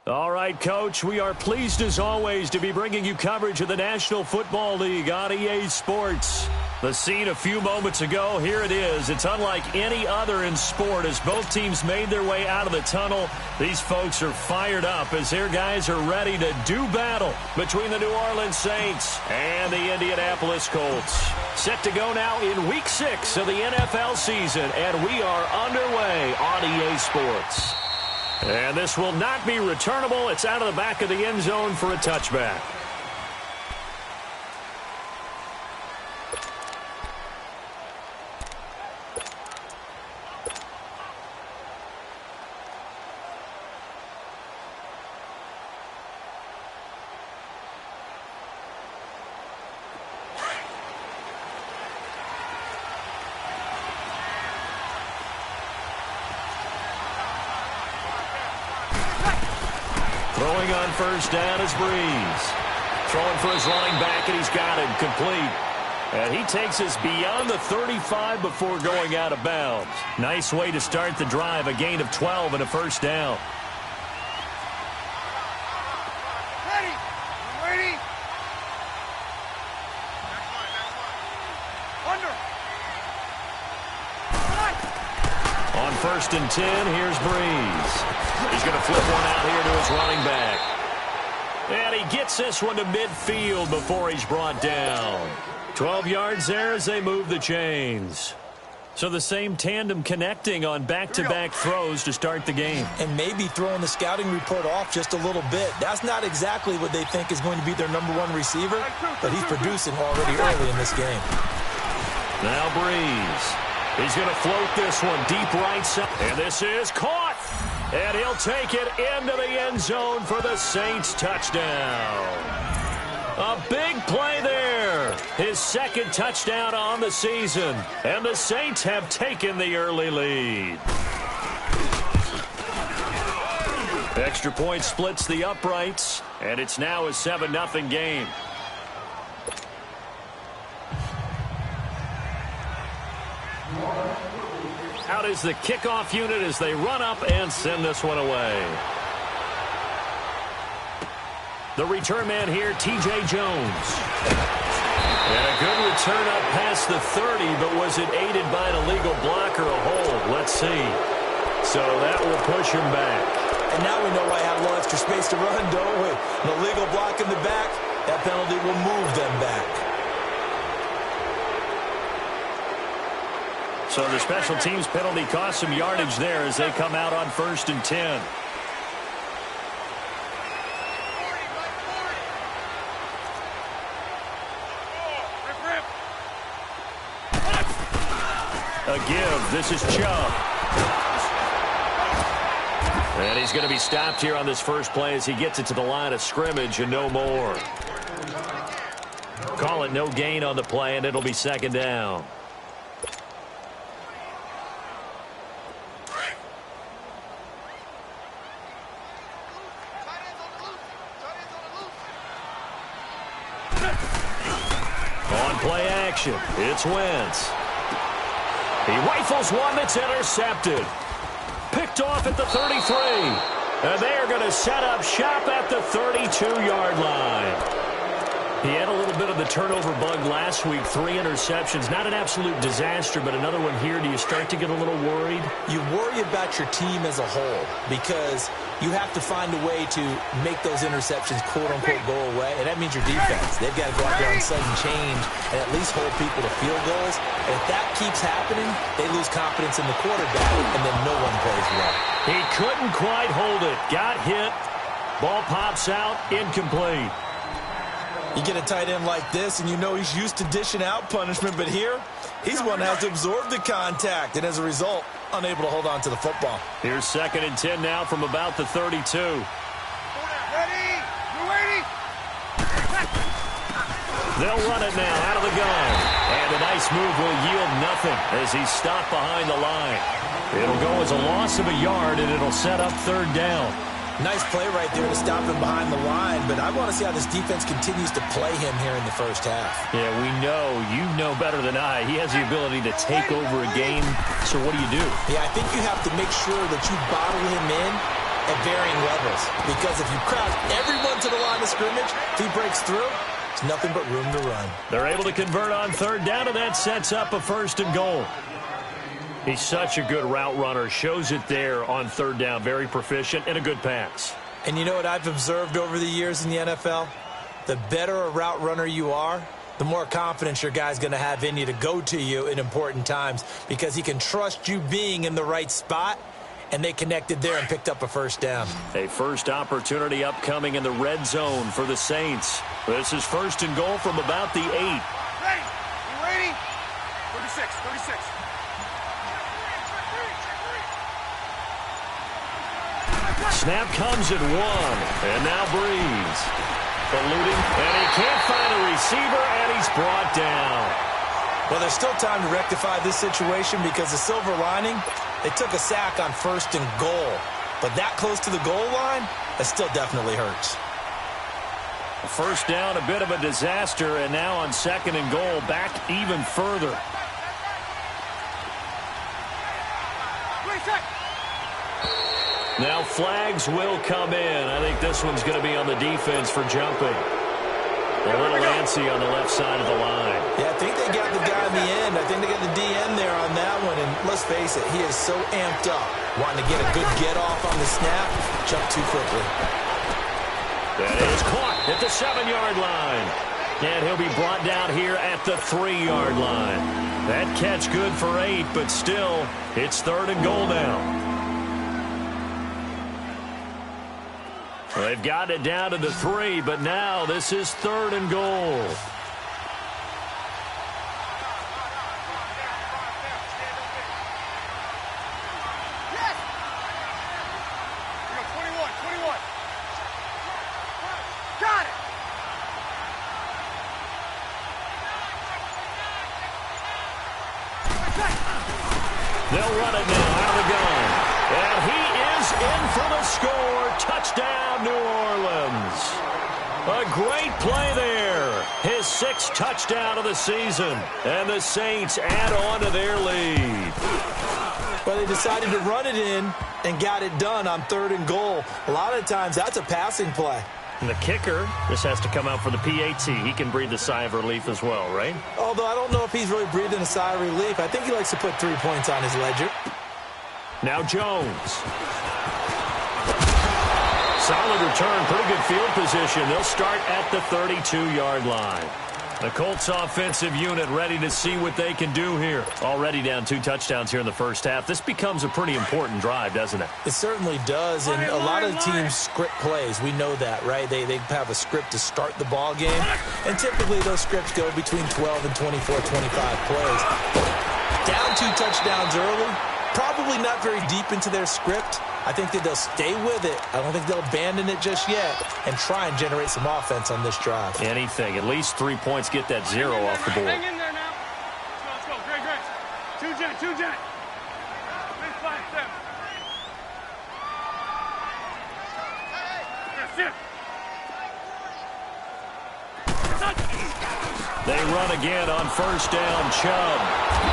All right, Coach, we are pleased as always to be bringing you coverage of the National Football League on EA Sports. The scene a few moments ago, here it is. It's unlike any other in sport as both teams made their way out of the tunnel. These folks are fired up as their guys are ready to do battle between the New Orleans Saints and the Indianapolis Colts. Set to go now in Week 6 of the NFL season, and we are underway on EA Sports. And this will not be returnable. It's out of the back of the end zone for a touchback. Throwing on first down is Breeze. Throwing for his running back, and he's got him complete. And he takes us beyond the 35 before going out of bounds. Nice way to start the drive, a gain of 12 and a first down. Ready. On first and 10, here's Breeze. He's going to flip one out here to his running back. And he gets this one to midfield before he's brought down. 12 yards there as they move the chains. So the same tandem connecting on back-to-back throws to start the game. And maybe throwing the scouting report off just a little bit. That's not exactly what they think is going to be their #1 receiver, but he's producing already early in this game. Now Breeze. He's going to float this one deep right side. And this is caught. And he'll take it into the end zone for the Saints touchdown. A big play there. His second touchdown on the season. And the Saints have taken the early lead. Extra point splits the uprights. And it's now a 7-0 game. Out is the kickoff unit as they run up and send this one away. The return man here, T.J. Jones. And a good return up past the 30, but was it aided by an illegal block or a hold? Let's see. So that will push him back. And now we know why I have a little extra space to run, don't we? An illegal block in the back, that penalty will move them back. So the special teams penalty cost some yardage there as they come out on first and 10. A give. This is Chubb. And he's going to be stopped here on this first play as he gets it to the line of scrimmage and no more. Call it no gain on the play, and it'll be second down. Play action. It's Wentz. He rifles one that's intercepted. Picked off at the 33. And they are going to set up shop at the 32-yard line. He had a little bit of the turnover bug last week. 3 interceptions. Not an absolute disaster, but another one here. Do you start to get a little worried? You worry about your team as a whole because you have to find a way to make those interceptions, quote-unquote, go away. And that means your defense. They've got to go out there and sudden change and at least hold people to field goals. And if that keeps happening, they lose confidence in the quarterback, and then no one plays well. He couldn't quite hold it. Got hit. Ball pops out. Incomplete. You get a tight end like this, and you know he's used to dishing out punishment, but here, he's one that has to absorb the contact, and as a result, unable to hold on to the football. Here's second and 10 now from about the 32. Ready? You ready? They'll run it now out of the gun. And a nice move will yield nothing as he's stopped behind the line. It'll go as a loss of a yard, and it'll set up third down. Nice play right there to stop him behind the line, but I want to see how this defense continues to play him here in the first half. Yeah, we know. You know better than I. He has the ability to take over a game, so what do you do? Yeah, I think you have to make sure that you bottle him in at varying levels. Because if you crowd everyone to the line of scrimmage, if he breaks through, there's nothing but room to run. They're able to convert on third down, and that sets up a 1st and goal. He's such a good route runner. Shows it there on third down. Very proficient and a good pass. And you know what I've observed over the years in the NFL? The better a route runner you are, the more confidence your guy's going to have in you to go to you in important times because he can trust you being in the right spot, and they connected there and picked up a 1st down. A first opportunity upcoming in the red zone for the Saints. This is 1st and goal from about the 8. Hey, you ready? 36, 36. Snap comes at 1, and now Breeze. Eluding, and he can't find a receiver, and he's brought down. Well, there's still time to rectify this situation because the silver lining, they took a sack on 1st and goal. But that close to the goal line, that still definitely hurts. First down, a bit of a disaster, and now on 2nd and goal, back even further. Now flags will come in. I think this one's going to be on the defense for jumping. A little antsy on the left side of the line. Yeah, I think they got the guy in the end. I think they got the DN there on that one. And let's face it, he is so amped up, wanting to get a good get-off on the snap, jump too quickly. That is caught at the 7-yard line. And he'll be brought down here at the 3-yard line. That catch good for 8, but still, it's 3rd and goal now. Well, they've got it down to the 3, but now this is 3rd and goal. Yes! Here we go, 21, 21. Got it! They'll run it now out of the gun. And he is in for the score. Touchdown, New Orleans. A great play there. His 6th touchdown of the season. And the Saints add on to their lead. Well, they decided to run it in and got it done on 3rd and goal. A lot of times, that's a passing play. And the kicker, this has to come out for the PAT. He can breathe a sigh of relief as well, right? Although I don't know if he's really breathing a sigh of relief. I think he likes to put 3 points on his ledger. Now Jones. Solid return, pretty good field position. They'll start at the 32-yard line. The Colts offensive unit ready to see what they can do here. Already down 2 touchdowns here in the first half. This becomes a pretty important drive, doesn't it? It certainly does, and a lot of teams script plays. We know that, right? They have a script to start the ball game, and typically those scripts go between 12 and 24, 25 plays. Down 2 touchdowns early, probably not very deep into their script. I think that they'll stay with it. I don't think they'll abandon it just yet and try and generate some offense on this drive. Anything. At least 3 points, get that 0 off the board. Hang in there now. Let's go. Great, great. 2 jet. Big 5-7. Yes, They run again on 1st down, Chubb.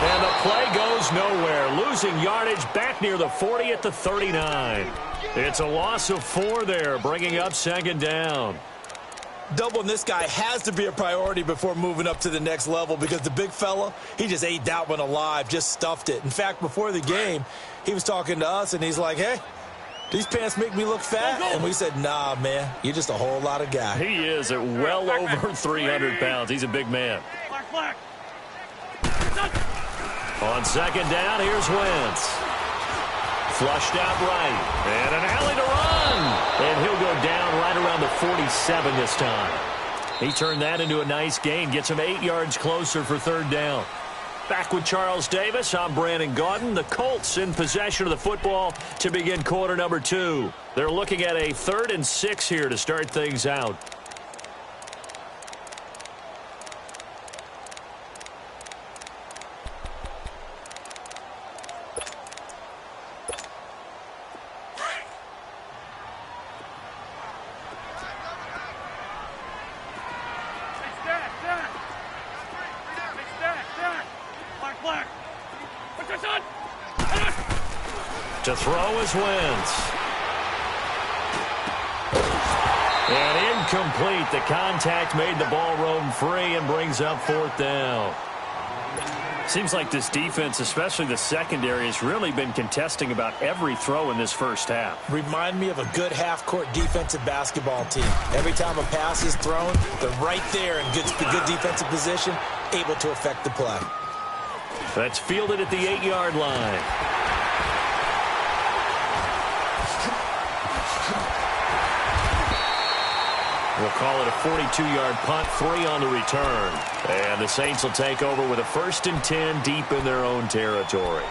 And the play goes nowhere. Losing yardage back near the 40 at the 39. It's a loss of 4 there, bringing up 2nd down. Doubling this guy has to be a priority before moving up to the next level because the big fella, he just ate that one alive, just stuffed it. In fact, before the game, he was talking to us, and he's like, hey, these pants make me look fat? And we said, nah, man, you're just a whole lot of guy. He is at well over 300 pounds. He's a big man. Flag. On 2nd down, here's Wentz. Flushed out right. And an alley to run. And he'll go down right around the 47 this time. He turned that into a nice gain. Gets him 8 yards closer for 3rd down. Back with Charles Davis, I'm Brandon Gaudin. The Colts in possession of the football to begin quarter number 2. They're looking at a 3rd and 6 here to start things out. To throw is Wentz. incomplete. The contact made the ball roam free and brings up 4th down. Seems like this defense, especially the secondary, has really been contesting about every throw in this first half. Remind me of a good half-court defensive basketball team. Every time a pass is thrown, they're right there in good defensive position, able to affect the play. That's fielded at the 8-yard line. We'll call it a 42-yard punt, 3 on the return. And the Saints will take over with a 1st and 10 deep in their own territory.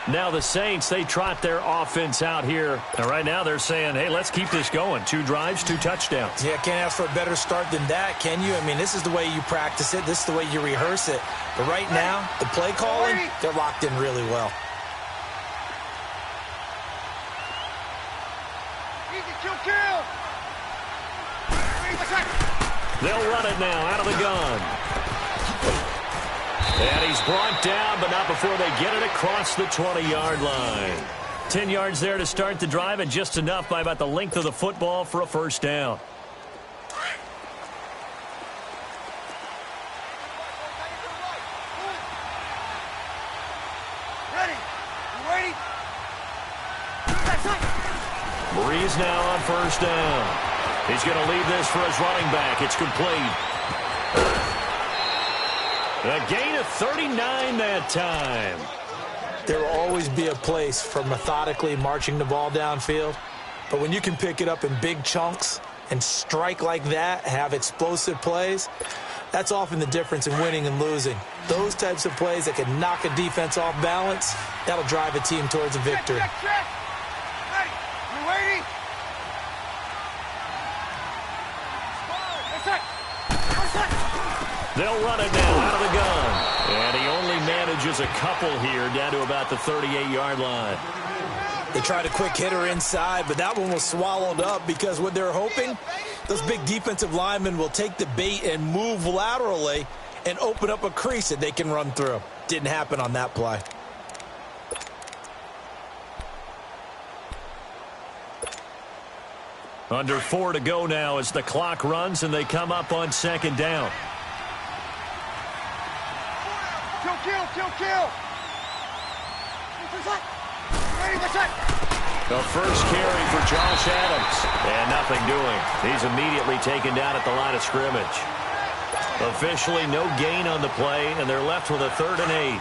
Now the Saints, they trot their offense out here. And right now they're saying, hey, let's keep this going. 2 drives, 2 touchdowns. Yeah, can't ask for a better start than that, can you? I mean, this is the way you practice it. This is the way you rehearse it. But right now, the play calling, they're locked in really well. Easy, kill. They'll run it now out of the gun. And he's brought down, but not before they get it across the 20-yard line. 10 yards there to start the drive, and just enough by about the length of the football for a 1st down. Ready. You waiting? Breeze now on 1st down. He's going to leave this for his running back. It's complete. A gain of 39 that time. There will always be a place for methodically marching the ball downfield. But when you can pick it up in big chunks and strike like that, have explosive plays, that's often the difference in winning and losing. Those types of plays that can knock a defense off balance, that'll drive a team towards a victory. Check. Ready. You waiting? They'll run it now out of the gun. And he only manages a couple here down to about the 38-yard line. They tried a quick hitter inside, but that one was swallowed up because what they're hoping, those big defensive linemen will take the bait and move laterally and open up a crease that they can run through. Didn't happen on that play. Under 4 to go now as the clock runs and they come up on 2nd down. Kill. The first carry for Josh Adams. And nothing doing. He's immediately taken down at the line of scrimmage. Officially no gain on the play, and they're left with a 3rd and 8.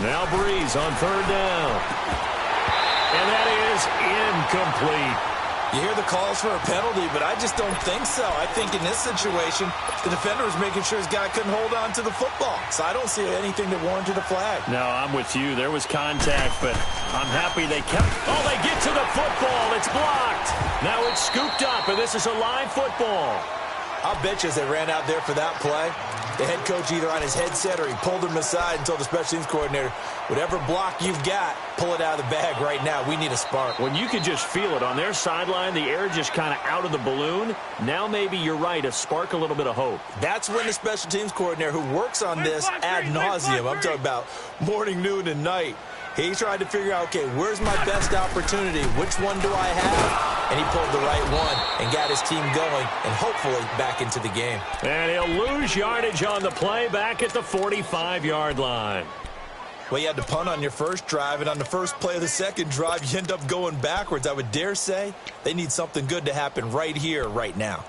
Now Breeze on 3rd down. And that is incomplete. You hear the calls for a penalty, but I just don't think so. I think in this situation, the defender was making sure his guy couldn't hold on to the football. So I don't see anything that warranted a flag. No, I'm with you. There was contact, but I'm happy they kept... Oh, they get to the football. It's blocked. Now it's scooped up, and this is a live football. I'll bet you as they ran out there for that play, the head coach either on his headset or he pulled him aside and told the special teams coordinator, whatever block you've got, pull it out of the bag right now. We need a spark. When you can just feel it on their sideline, the air just kind of out of the balloon, now maybe you're right, a spark, a little bit of hope. That's when the special teams coordinator who works on this ad nauseum, I'm talking about morning, noon, and night, he's trying to figure out, okay, where's my best opportunity? Which one do I have? And he pulled the right one and got his team going and hopefully back into the game. And he'll lose yardage on the play back at the 45-yard line. Well, you had to punt on your first drive, and on the first play of the second drive, you end up going backwards. I would dare say they need something good to happen right here, right now.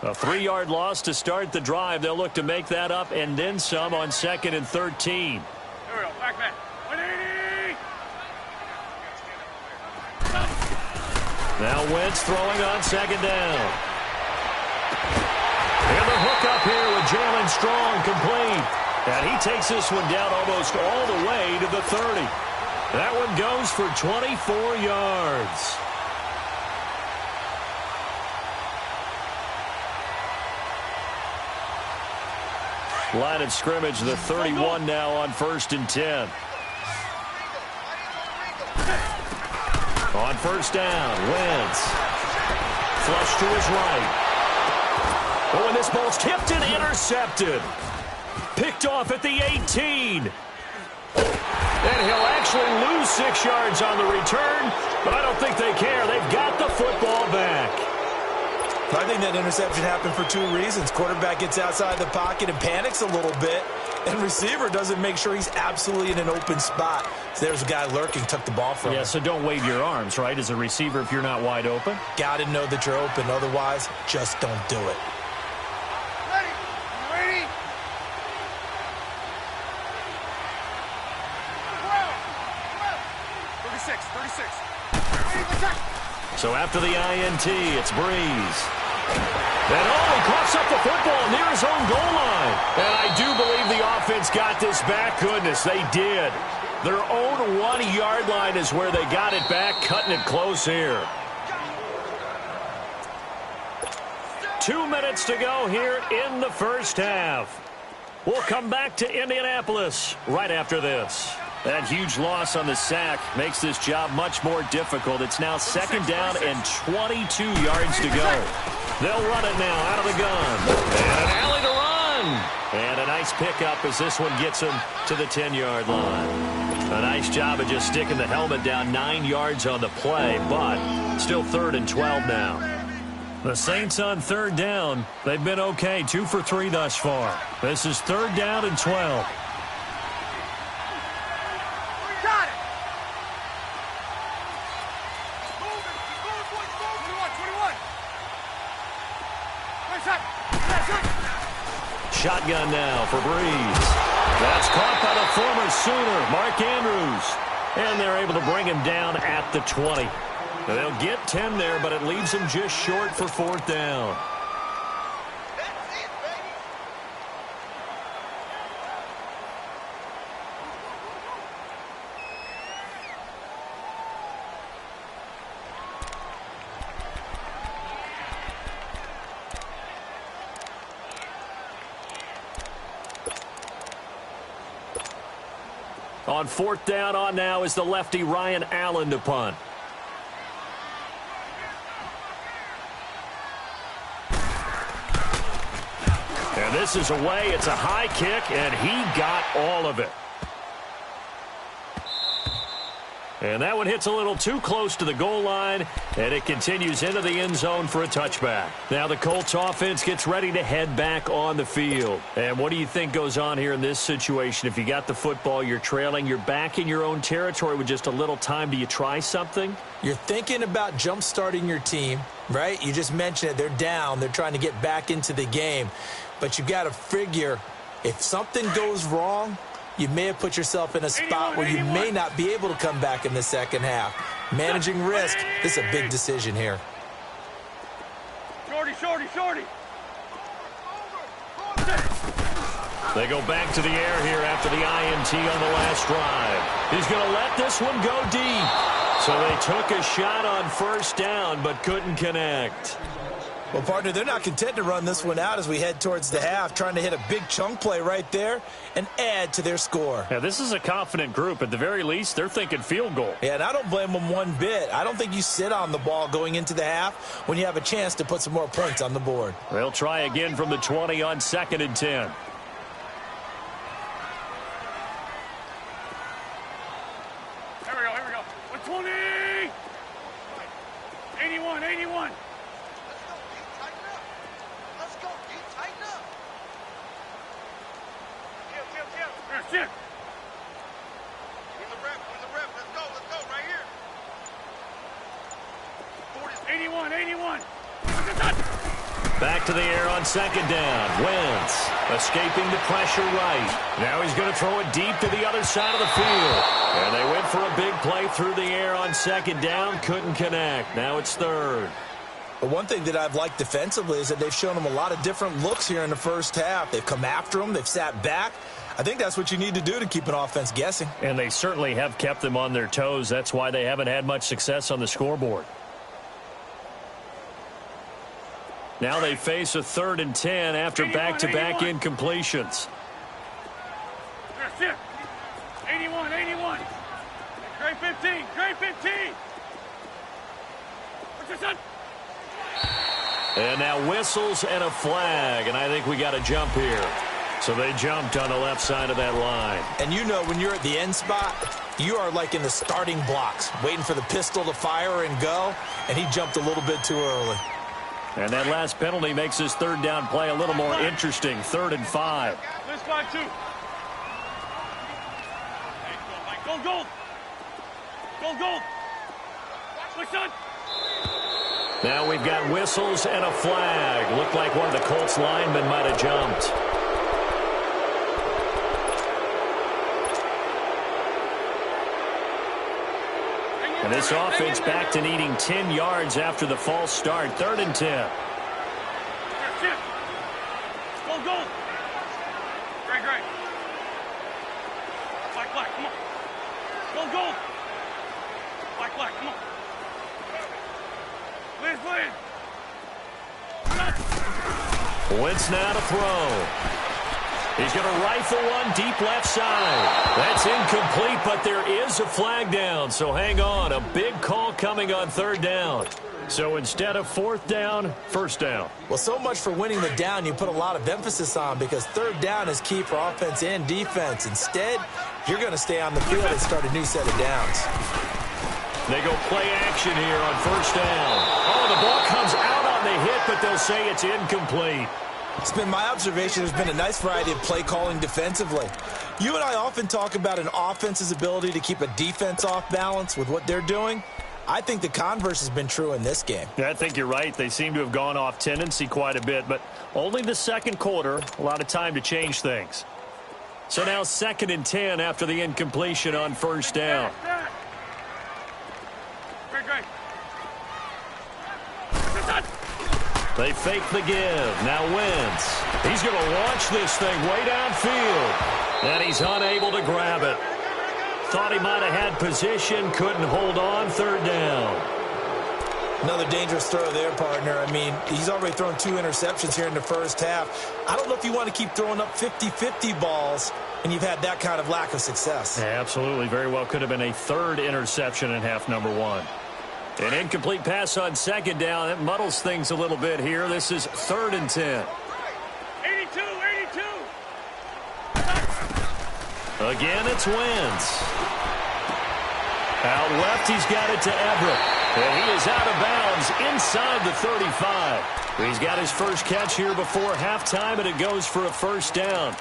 A 3-yard loss to start the drive. They'll look to make that up and then some on 2nd and 13. Here we go. Back. 180. Now Wentz throwing on 2nd down. And the hook up here with Jalen Strong complete. And he takes this one down almost all the way to the 30. That one goes for 24 yards. Line of scrimmage, the 31 now on 1st and 10. On 1st down, Wentz. Flush to his right. Oh, and this ball's tipped and intercepted. Picked off at the 18. And he'll actually lose 6 yards on the return, but I don't think they care. They've got the football back. I think that interception happened for 2 reasons. Quarterback gets outside the pocket and panics a little bit, and receiver doesn't make sure he's absolutely in an open spot. So there's a guy lurking, took the ball from him. Yeah, so don't wave your arms, right, as a receiver if you're not wide open. Got to know that you're open. Otherwise, just don't do it. Ready? 36. So after the INT, it's Breeze. And he coughs up the football near his own goal line. And I do believe the offense got this back. Goodness, they did. Their own 1-yard line is where they got it back, cutting it close here. 2 minutes to go here in the first half. We'll come back to Indianapolis right after this. That huge loss on the sack makes this job much more difficult. It's now 2nd down and 22 yards to go. They'll run it now out of the gun. And an alley to run. And a nice pickup as this one gets him to the 10-yard line. A nice job of just sticking the helmet down 9 yards on the play, but still 3rd and 12 now. The Saints on 3rd down. They've been okay, 2 for 3 thus far. This is 3rd down and 12. Got it. 21. Shotgun now for Breeze. That's caught by the former Sooner, Mark Andrews. And they're able to bring him down at the 20. Now they'll get 10 there, but it leaves them just short for 4th down. On 4th down on now is the lefty Ryan Allen to punt. And this is away. It's a high kick, and he got all of it. And that one hits a little too close to the goal line, and it continues into the end zone for a touchback. Now the Colts offense gets ready to head back on the field. And what do you think goes on here in this situation? If you got the football, you're trailing, you're back in your own territory with just a little time. Do you try something? You're thinking about jump-starting your team, right? You just mentioned it. They're down. They're trying to get back into the game. But you got to figure if something goes wrong, you may have put yourself in a spot where you may not be able to come back in the second half. Managing risk, this is a big decision here. Shorty. They go back to the air here after the INT on the last drive. He's going to let this one go deep. So they took a shot on 1st down but couldn't connect. Well, partner, they're not content to run this one out as we head towards the half, trying to hit a big chunk play right there and add to their score. Yeah, this is a confident group. At the very least, they're thinking field goal. Yeah, and I don't blame them one bit. I don't think you sit on the ball going into the half when you have a chance to put some more points on the board. They'll try again from the 20 on 2nd and 10. Here we go. 120. 81. Sit. Win the rep. Let's go right here. 81. Back to the air on 2nd down. Wentz escaping the pressure right. Now he's going to throw it deep to the other side of the field. And they went for a big play through the air on 2nd down. Couldn't connect. Now it's 3rd. But one thing that I've liked defensively is that they've shown them a lot of different looks here in the first half. They've come after them. They've sat back. I think that's what you need to do to keep an offense guessing. And they certainly have kept them on their toes. That's why they haven't had much success on the scoreboard. Now they face a 3rd and 10 after back-to-back incompletions. Sit. 81. Great 15. What's your son? And now whistles and a flag, and I think we got a jump here. So they jumped on the left side of that line. And you know when you're at the end spot, you are like in the starting blocks, waiting for the pistol to fire and go, and he jumped a little bit too early. And that last penalty makes this third down play a little more interesting. 3rd and 5. Let's fight two. Go, go. Go, go. Switch on. Now we've got whistles and a flag. Looked like one of the Colts linemen might have jumped. And this offense back to needing 10 yards after the false start. 3rd and 10. Go, go. Great. Black, come on. Go, go. Black, come on. Please. Wentz now to throw. He's going to rifle one deep left side. That's incomplete, but there is a flag down. So hang on. A big call coming on 3rd down. So instead of 4th down, 1st down. Well, so much for winning the down you put a lot of emphasis on because 3rd down is key for offense and defense. Instead, you're going to stay on the field and start a new set of downs. They go play action here on 1st down. Oh, the ball comes out on the hit, but they'll say it's incomplete. It's been my observation there's been a nice variety of play calling defensively. You and I often talk about an offense's ability to keep a defense off balance with what they're doing. I think the converse has been true in this game. Yeah, I think you're right. They seem to have gone off tendency quite a bit, but only the 2nd quarter, a lot of time to change things. So now 2nd and 10 after the incompletion on 1st down. Great. They fake the give. Now Wentz. He's going to launch this thing way downfield. And he's unable to grab it. Thought he might have had position. Couldn't hold on. 3rd down. Another dangerous throw there, partner. I mean, he's already thrown 2 interceptions here in the first half. I don't know if you want to keep throwing up 50-50 balls when you've had that kind of lack of success. Yeah, absolutely. Very well could have been a 3rd interception in half number 1. An incomplete pass on 2nd down. That muddles things a little bit here. This is 3rd and 10. 82. Again, it's Wentz. Out left, he's got it to Everett. And he is out of bounds inside the 35. He's got his first catch here before halftime, and it goes for a 1st down.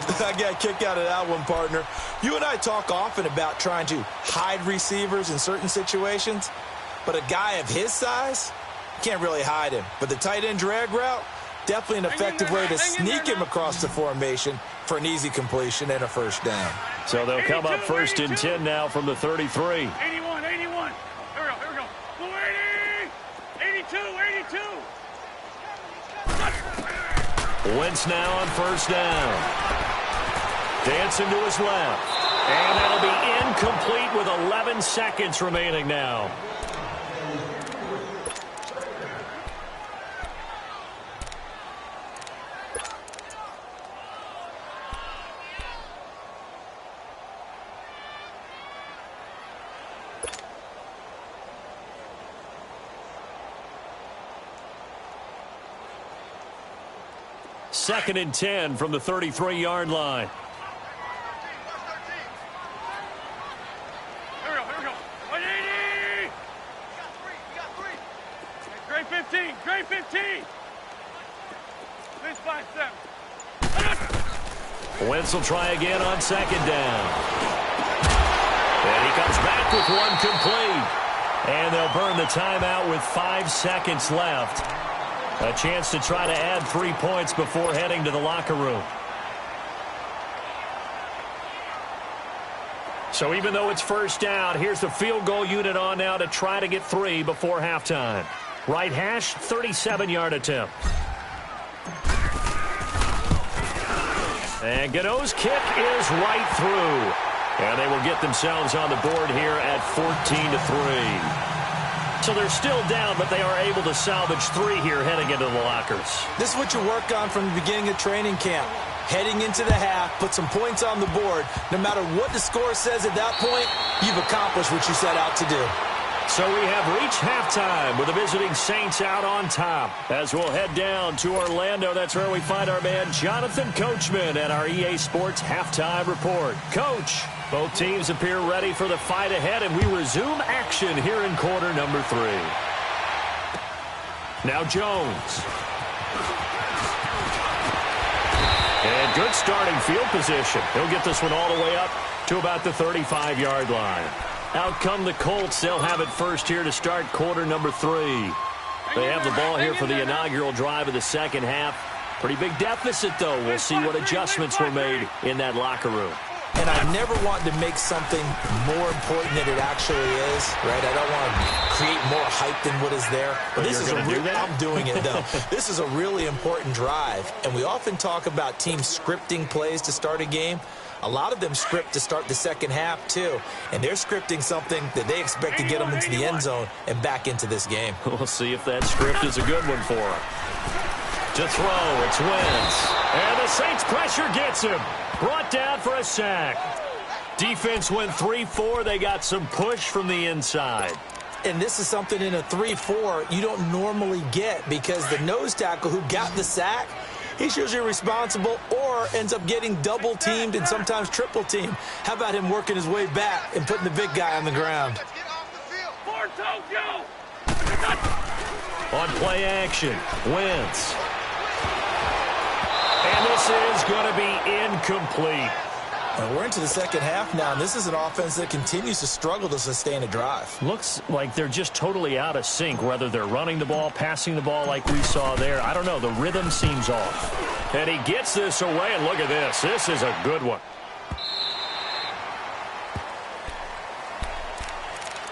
I got a kick out of that one, partner. You and I talk often about trying to hide receivers in certain situations, but a guy of his size, can't really hide him. But the tight end drag route, definitely an effective way to sneak him across the formation for an easy completion and a 1st down. So they'll come up 1st and 10 now from the 33. 81. Here we go. 82. Wentz now on 1st down. Dancing to his left. And that'll be incomplete with 11 seconds remaining now. Second and 10 from the 33-yard line. Here we go. 180. Great 15. Please 5-7. Wentz will try again on 2nd down. And he comes back with one complete. And they'll burn the timeout with 5 seconds left. A chance to try to add 3 points before heading to the locker room. So even though it's 1st down, here's the field goal unit on now to try to get 3 before halftime. Right hash, 37-yard attempt. And Gano's kick is right through. And they will get themselves on the board here at 14-3. So they're still down, but they are able to salvage 3 here heading into the lockers. This is what you work on from the beginning of training camp. Heading into the half, put some points on the board. No matter what the score says at that point, you've accomplished what you set out to do. So we have reached halftime with the visiting Saints out on top. As we'll head down to Orlando, that's where we find our man Jonathan Coachman at our EA Sports Halftime Report. Coach, both teams appear ready for the fight ahead, and we resume action here in quarter number 3. Now Jones. And good starting field position. He'll get this one all the way up to about the 35-yard line. Out come the Colts. They'll have it first here to start quarter number 3. They have the ball here for the inaugural drive of the second half. Pretty big deficit, though. We'll see what adjustments were made in that locker room. And I never want to make something more important than it actually is, right? I don't want to create more hype than what is there. But this is I'm doing it, though. This is a really important drive. And we often talk about teams scripting plays to start a game. A lot of them script to start the second half, too. And they're scripting something that they expect to get them into the end zone and back into this game. We'll see if that script is a good one for them. To throw, it's Wentz. And the Saints pressure gets him. Brought down for a sack. Defense went 3-4. They got some push from the inside. And this is something in a 3-4 you don't normally get because the nose tackle who got the sack, he's usually responsible or ends up getting double-teamed and sometimes triple-teamed. How about him working his way back and putting the big guy on the ground? On play action, Wentz. And this is going to be incomplete. And we're into the second half now, and this is an offense that continues to struggle to sustain a drive. Looks like they're just totally out of sync, whether they're running the ball, passing the ball like we saw there. I don't know. The rhythm seems off. And he gets this away, and look at this. This is a good one.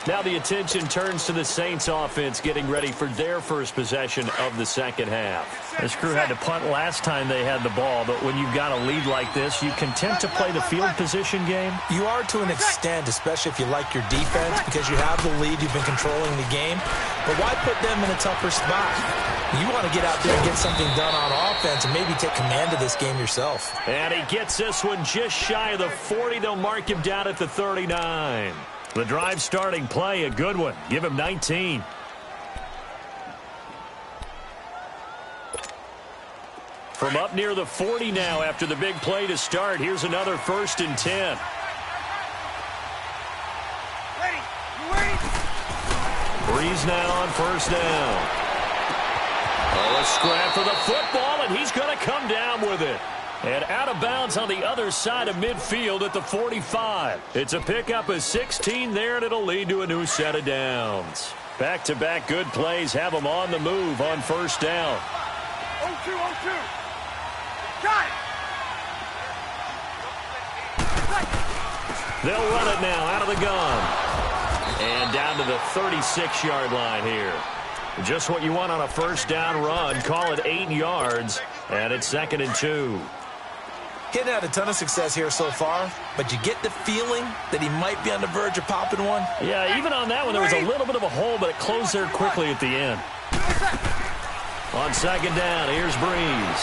Now the attention turns to the Saints offense getting ready for their first possession of the second half. This crew had to punt last time they had the ball, but when you've got a lead like this, you content to play the field position game? You are to an extent, especially if you like your defense, because you have the lead, you've been controlling the game. But why put them in a tougher spot? You want to get out there and get something done on offense and maybe take command of this game yourself. And he gets this one just shy of the 40. They'll mark him down at the 39. The drive starting play, a good one. Give him 19. From up near the 40 now after the big play to start. Here's another 1st and 10. Breeze now on 1st down. Oh, a scrap for the football, and he's going to come down with it. And out of bounds on the other side of midfield at the 45. It's a pickup of 16 there, and it'll lead to a new set of downs. Back-to-back good plays have them on the move on 1st down. 0-2, 0-2. Got it. They'll run it now out of the gun. And down to the 36-yard line here. Just what you want on a 1st down run. Call it 8 yards, and it's 2nd and 2. Getting had a ton of success here so far, but you get the feeling that he might be on the verge of popping one. Yeah, even on that one, there was a little bit of a hole, but it closed there quickly at the end. On 2nd down, here's Breeze.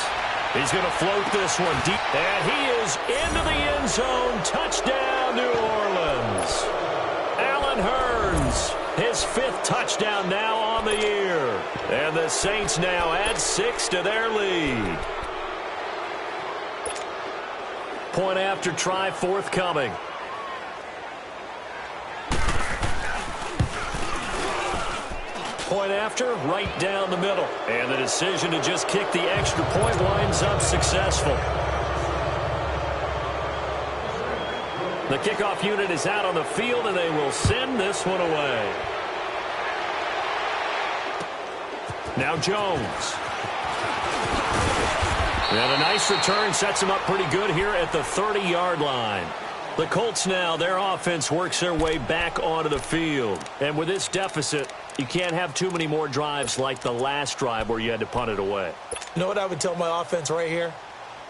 He's going to float this one deep, and he is into the end zone. Touchdown, New Orleans. Allen Hurns, his 5th touchdown now on the year. And the Saints now add 6 to their lead. Point after try forthcoming. Point after, right down the middle. And the decision to just kick the extra point winds up successful. The kickoff unit is out on the field, and they will send this one away. Now Jones. And a nice return sets him up pretty good here at the 30-yard line. The Colts now, their offense works their way back onto the field. And with this deficit, you can't have too many more drives like the last drive where you had to punt it away. You know what I would tell my offense right here?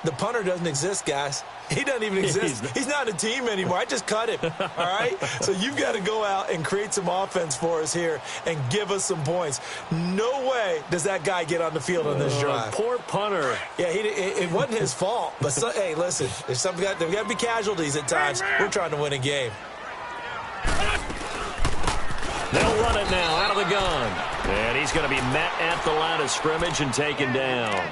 The punter doesn't exist, guys. He doesn't even exist. He's not a team anymore. I just cut him, all right? So you've got to go out and create some offense for us here and give us some points. No way does that guy get on the field on this drive. Poor punter. Yeah, it wasn't his fault. But, hey, listen, there's got to be casualties at times. We're trying to win a game. They'll run it now out of the gun. And he's going to be met at the line of scrimmage and taken down.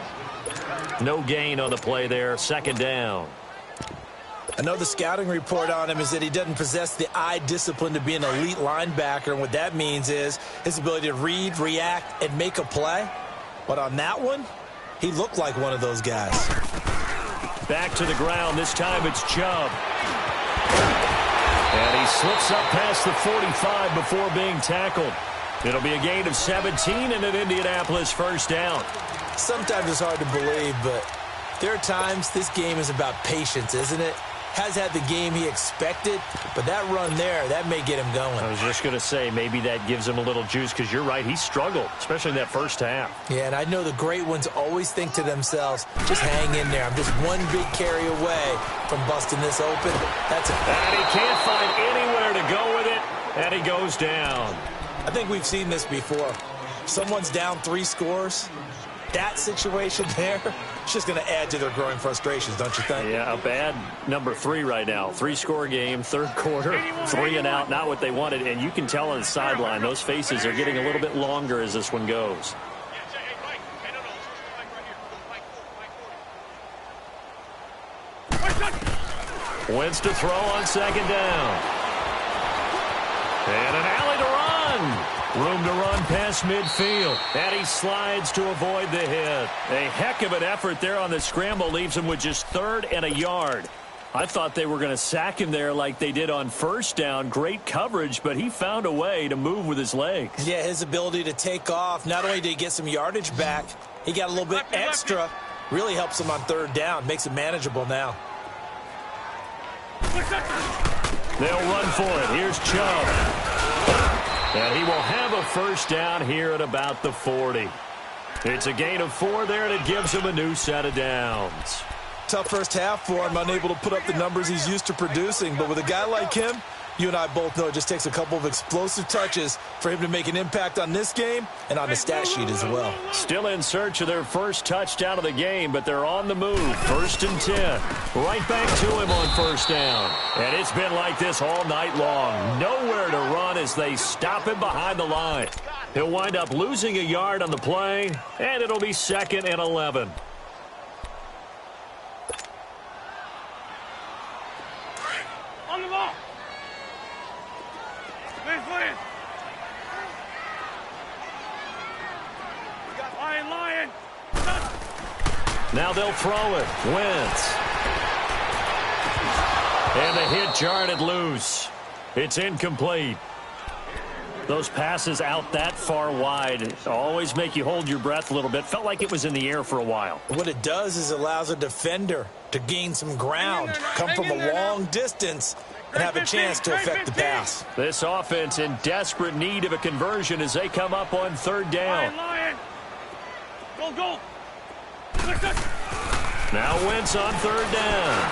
No gain on the play there. Second down. I know the scouting report on him is that he doesn't possess the eye discipline to be an elite linebacker. And what that means is his ability to read, react, and make a play. But on that one, he looked like one of those guys. Back to the ground. This time it's Chubb. And he slips up past the 45 before being tackled. It'll be a gain of 17 and an Indianapolis first down. Sometimes it's hard to believe, but there are times this game is about patience, isn't it? Has had the game he expected, but that run there, that may get him going. I was just going to say, maybe that gives him a little juice, because you're right, he struggled, especially in that first half. Yeah, and I know the great ones always think to themselves, just hang in there. I'm just one big carry away from busting this open. That's it. And he can't find anywhere to go with it, and he goes down. I think we've seen this before. Someone's down 3 scores. That situation there, it's just going to add to their growing frustrations, don't you think? Yeah, a bad number 3 right now. 3-score game, third quarter, 3 and out, not what they wanted. And you can tell on the sideline, those faces are getting a little bit longer as this one goes. Wentz to throw on second down. And an alley to run. Room to run past midfield. And he slides to avoid the hit. A heck of an effort there on the scramble. Leaves him with just 3rd and a yard. I thought they were going to sack him there like they did on first down. Great coverage, but he found a way to move with his legs. Yeah, his ability to take off. Not only did he get some yardage back, he got a little bit extra. Really helps him on 3rd down. Makes it manageable now. They'll run for it. Here's Chubb. And he will have a first down here at about the 40. It's a gain of 4 there, and it gives him a new set of downs. Tough first half for him, unable to put up the numbers he's used to producing. But with a guy like him, you and I both know it just takes a couple of explosive touches for him to make an impact on this game and on the stat sheet as well. Still in search of their first touchdown of the game, but they're on the move. 1st and 10. Right back to him on first down. And it's been like this all night long. Nowhere to run as they stop him behind the line. He'll wind up losing a yard on the play, and it'll be 2nd and 11. On the ball. Lion. Now they'll throw it. Wentz. And the hit jarred it loose. It's incomplete. Those passes out that far wide always make you hold your breath a little bit. Felt like it was in the air for a while. What it does is it allows a defender to gain some ground, come from a long distance, and have a chance to affect the pass. This offense in desperate need of a conversion as they come up on 3rd down. Lion. Go. Now Wentz on 3rd down.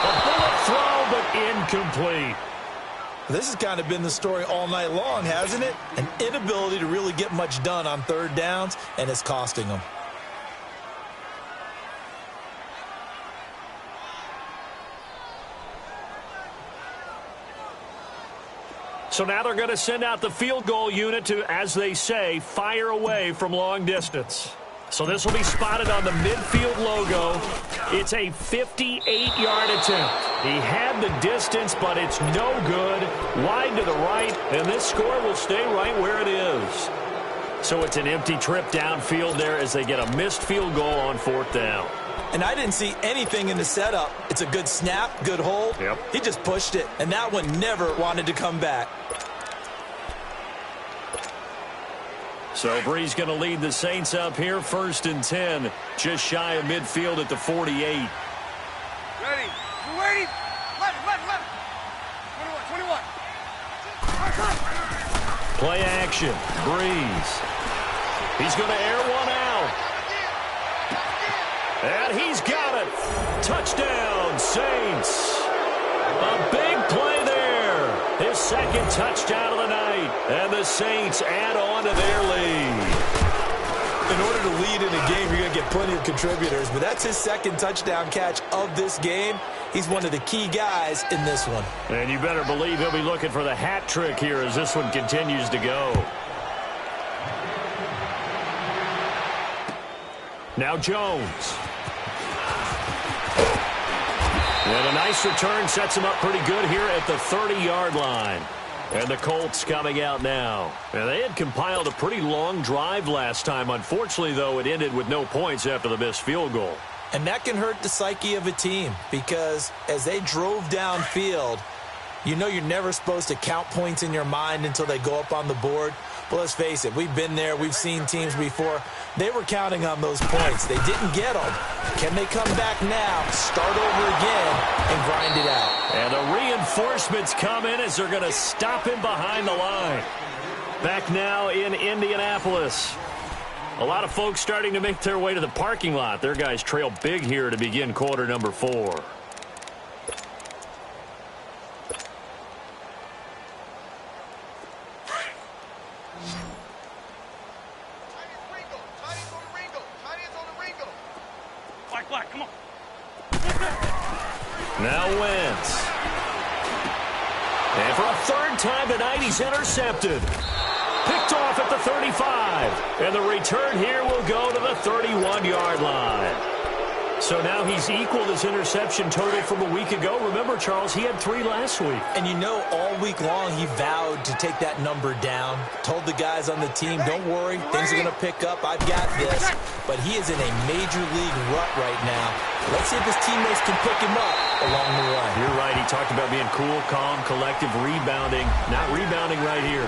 A bullet throw, but incomplete. This has kind of been the story all night long, hasn't it? An inability to really get much done on 3rd downs, and it's costing them. So now they're going to send out the field goal unit to, as they say, fire away from long distance. So this will be spotted on the midfield logo. It's a 58-yard attempt. He had the distance, but it's no good. Wide to the right, and this score will stay right where it is. So it's an empty trip downfield there as they get a missed field goal on 4th down. And I didn't see anything in the setup. It's a good snap, good hold. Yep. He just pushed it, and that one never wanted to come back. So Bree's going to lead the Saints up here, 1st and 10, just shy of midfield at the 48. Ready. You ready? Left. 21. Play action. Breeze. He's going to air one out. And he's got it. Touchdown, Saints. A big play there. His 2nd touchdown of the night. And the Saints add on to their lead. In order to lead in a game, you're going to get plenty of contributors, but that's his second touchdown catch of this game. He's one of the key guys in this one. And you better believe he'll be looking for the hat trick here as this one continues to go. Now Jones. And a nice return sets him up pretty good here at the 30-yard line. And the Colts coming out now. And they had compiled a pretty long drive last time. Unfortunately, though, it ended with no points after the missed field goal. And that can hurt the psyche of a team because as they drove downfield, you know you're never supposed to count points in your mind until they go up on the board. But let's face it, we've been there. We've seen teams before. They were counting on those points. They didn't get them. Can they come back now, start over again, and grind it out? And the reinforcements come in as they're going to stop him behind the line. Back now in Indianapolis. A lot of folks starting to make their way to the parking lot. Their guys trail big here to begin quarter number 4. Black, come on. Now Wentz. And for a third time tonight, he's intercepted. Picked off at the 35. And the return here will go to the 31-yard line. So now he's equaled his interception total from a week ago. Remember, Charles, he had 3 last week. And you know, all week long he vowed to take that number down. Told the guys on the team, don't worry, things are going to pick up. I've got this. But he is in a major league rut right now. Let's see if his teammates can pick him up along the way. You're right. He talked about being cool, calm, collective, rebounding. Not rebounding right here.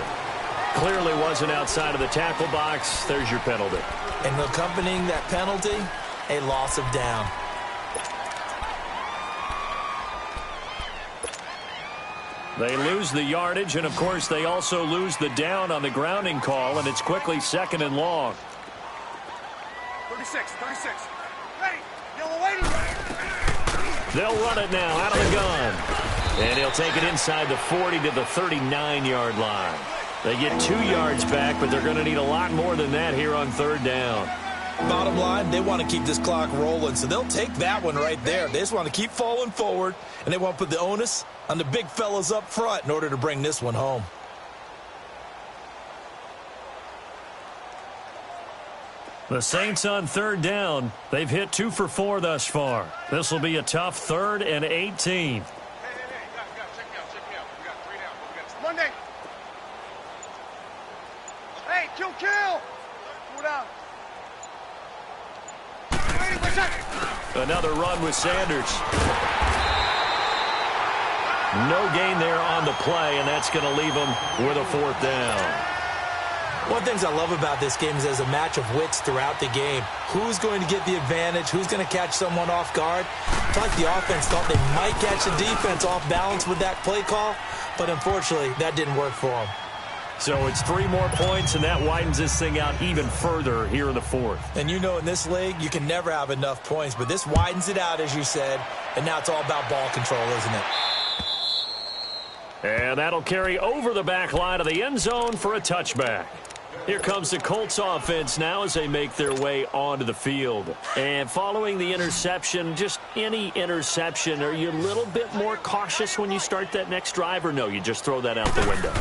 Clearly wasn't outside of the tackle box. There's your penalty. And accompanying that penalty, a loss of down. They lose the yardage, and, of course, they also lose the down on the grounding call, and it's quickly 2nd and long. 36. Ready. Yellow waiting. They'll run it now out of the gun. And he'll take it inside the 40 to the 39-yard line. They get 2 yards back, but they're going to need a lot more than that here on 3rd down. Bottom line, they want to keep this clock rolling, so they'll take that one right there. They just want to keep falling forward, and they want to put the onus on the big fellas up front in order to bring this one home. The Saints on 3rd down. They've hit 2 for 4 thus far. This will be a tough 3rd and 18. Hey, check me out. We got 3 down. We got this Monday. Hey, kill. 4 down. Another run with Sanders. No gain there on the play, and that's going to leave them with a 4th down. One of the things I love about this game is there's a match of wits throughout the game. Who's going to get the advantage? Who's going to catch someone off guard? I feel like the offense thought they might catch the defense off balance with that play call, but unfortunately, that didn't work for them. So it's 3 more points, and that widens this thing out even further here in the 4th. And you know in this league, you can never have enough points, but this widens it out, as you said, and now it's all about ball control, isn't it? And that'll carry over the back line of the end zone for a touchback. Here comes the Colts offense now as they make their way onto the field. And following the interception, just any interception, are you a little bit more cautious when you start that next drive, or no, you just throw that out the window?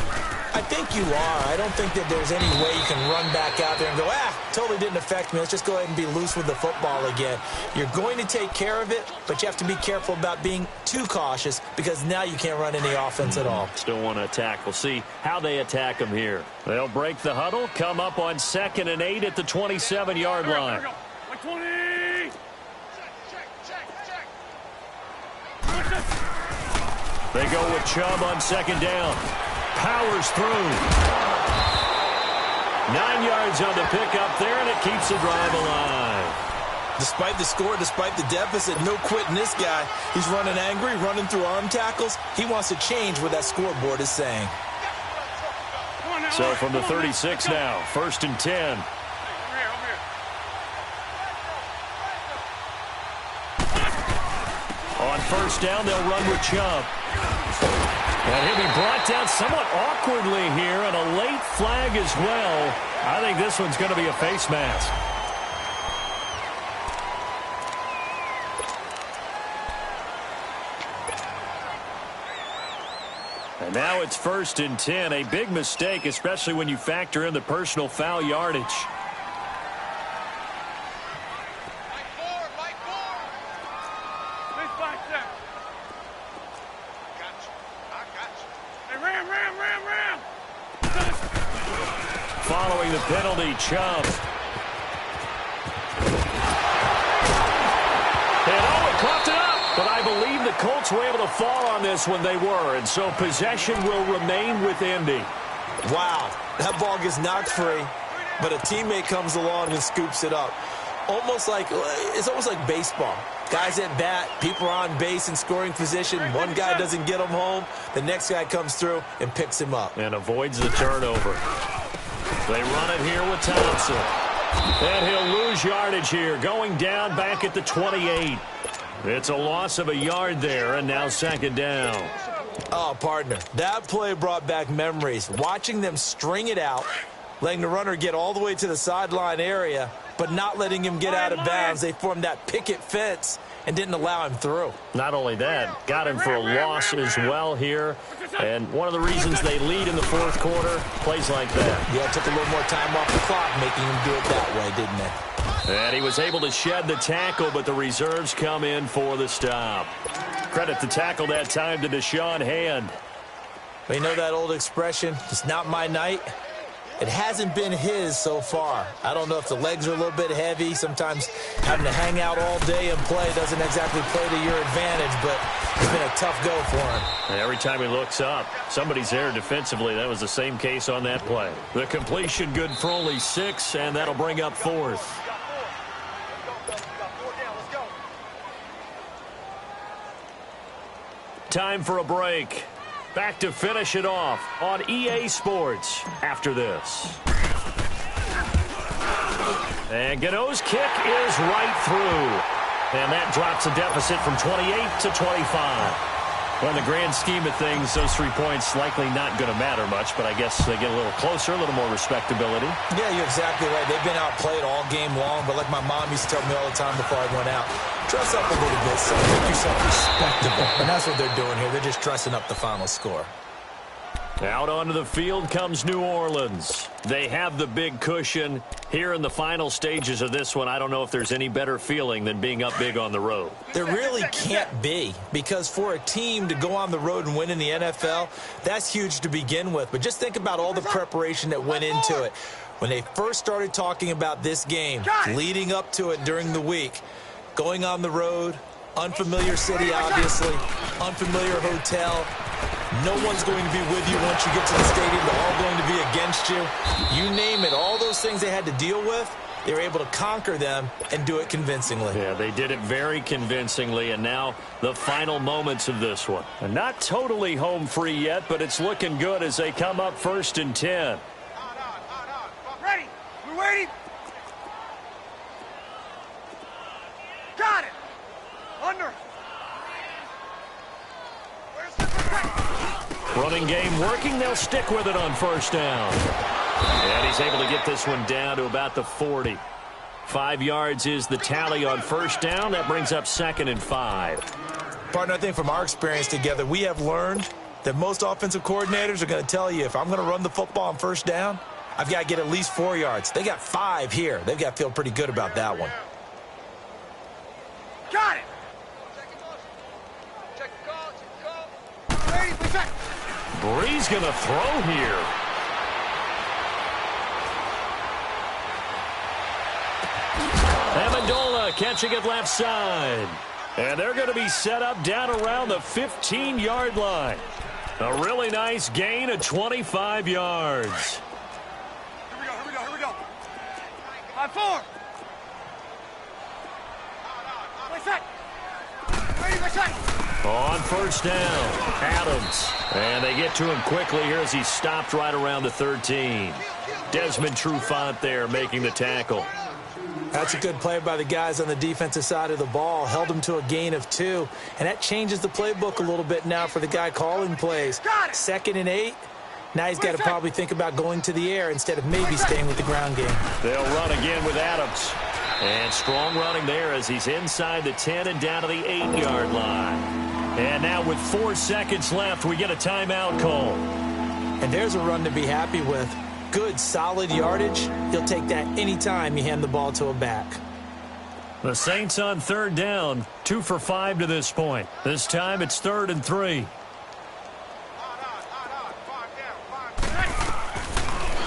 I think you are. I don't think that there's any way you can run back out there and go, totally didn't affect me. Let's just go ahead and be loose with the football again. You're going to take care of it, but you have to be careful about being too cautious because now you can't run any offense at all. Still want to attack. We'll see how they attack them here. They'll break the huddle, come up on 2nd and 8 at the 27-yard line. 20. They go with Chubb on 2nd down. Powers through. 9 yards on the pickup there, and it keeps the drive alive. Despite the score, despite the deficit, no quitting this guy. He's running angry, running through arm tackles. He wants to change what that scoreboard is saying. So from the 36 now, 1st and 10. On 1st down, they'll run with Chubb. And he'll be brought down somewhat awkwardly here, and a late flag as well. I think this one's going to be a face mask. And now it's 1st and 10. A big mistake, especially when you factor in the personal foul yardage. Following the penalty, Chubb. And coughed it up. But I believe the Colts were able to fall on this when they were. And so possession will remain with Indy. Wow. That ball gets knocked free, but a teammate comes along and scoops it up. It's almost like baseball. Guys at bat, people are on base in scoring position. One guy doesn't get him home. The next guy comes through and picks him up. And avoids the turnover. They run it here with Thompson. And he'll lose yardage here, going down back at the 28. It's a loss of a yard there, and now 2nd down. Oh, partner, that play brought back memories. Watching them string it out, letting the runner get all the way to the sideline area, but not letting him get out of bounds. They formed that picket fence and didn't allow him through. Not only that, got him for a loss as well here. And one of the reasons they lead in the 4th quarter, plays like that. Yeah, it took a little more time off the clock, making him do it that way, didn't it? And he was able to shed the tackle, but the reserves come in for the stop. Credit the tackle that time to Deshaun Hand. But you know that old expression, it's not my night? It hasn't been his so far. I don't know if the legs are a little bit heavy. Sometimes having to hang out all day and play doesn't exactly play to your advantage, but it's been a tough go for him. And every time he looks up, somebody's there defensively. That was the same case on that play. The completion good for only 6, and that'll bring up 4th. Time for a break. Back to finish it off on EA Sports after this. And Gano's kick is right through. And that drops a deficit from 28 to 25. Well, in the grand scheme of things, those 3 points likely not going to matter much, but I guess they get a little closer, a little more respectability. Yeah, you're exactly right. They've been outplayed all game long, but like my mom used to tell me all the time before I went out, dress up a little bit, son. Make yourself respectable. And that's what they're doing here. They're just dressing up the final score. Out onto the field comes New Orleans. They have the big cushion. Here in the final stages of this one, I don't know if there's any better feeling than being up big on the road. There really can't be, because for a team to go on the road and win in the NFL, that's huge to begin with. But just think about all the preparation that went into it. When they first started talking about this game, leading up to it during the week, going on the road, unfamiliar city, obviously, unfamiliar hotel. No one's going to be with you once you get to the stadium. They're all going to be against you. You name it, all those things they had to deal with, they were able to conquer them and do it convincingly. Yeah, they did it very convincingly, and now the final moments of this one. And not totally home free yet, but it's looking good as they come up 1st and 10. Ready. We're waiting. Got it. Under. Running game working. They'll stick with it on 1st down. And he's able to get this one down to about the 40. 5 yards is the tally on 1st down. That brings up 2nd and 5. Partner, I think from our experience together, we have learned that most offensive coordinators are going to tell you, if I'm going to run the football on 1st down, I've got to get at least 4 yards. They got 5 here. They've got to feel pretty good about that one. Got it. Bree's going to throw here. Amendola catching it left side. And they're going to be set up down around the 15-yard line. A really nice gain of 25 yards. Here we go. 5-4. Right side. On 1st down, Adams. And they get to him quickly here as he stopped right around the 13. Desmond Trufant there making the tackle. That's a good play by the guys on the defensive side of the ball. Held them to a gain of 2. And that changes the playbook a little bit now for the guy calling plays. 2nd and 8. Now he's got to probably think about going to the air instead of maybe staying with the ground game. They'll run again with Adams. And strong running there as he's inside the 10 and down to the 8-yard line. And now with 4 seconds left, we get a timeout call. And there's a run to be happy with. Good, solid yardage. He'll take that anytime you hand the ball to a back. The Saints on 3rd down, 2 for 5 to this point. This time it's 3rd and 3.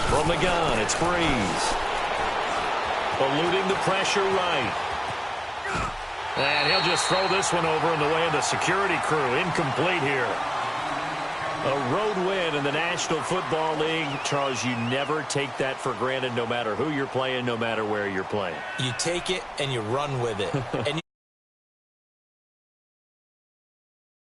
From the gun, it's Breeze. Eluding the pressure right. And he'll just throw this one over in the way of the security crew. Incomplete here. A road win in the National Football League. Charles, you never take that for granted no matter who you're playing, no matter where you're playing. You take it and you run with it. And